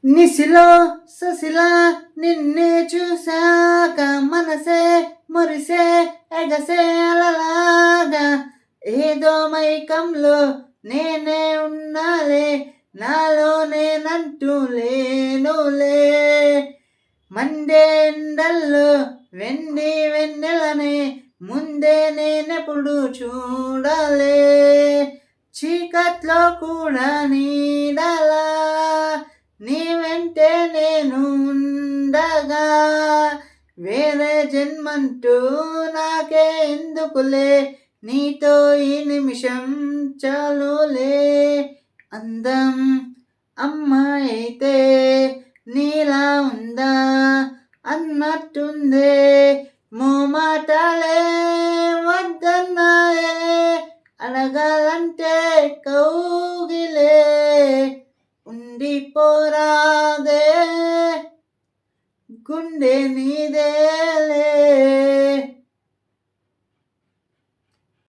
నిసిలో ససిలా నిన్నే చూసాక మనసే మురిసే ఎగసే అలలాగా ఏదో మైకంలో నేనే ఉన్నాలే నాలో నేనంటూ లేనులే మండే ఎండల్లో వెండి వెన్నెలనే ముందే నేనెప్పుడు చూడాలే చీకట్లో కూడా నీడలా నీ వెంటే నేను ఉండగా వేరే జన్మంటూ నాకే ఎందుకులే నీతో ఈ నిమిషం చాలులే అందం అమ్మాయి అయితే నీలా ఉందా అన్నట్టుందే మోమాటాలే వద్దన్నాయే అడగాలంటే కౌగిలే ఉండిపోరాదే గుండె నీదేలే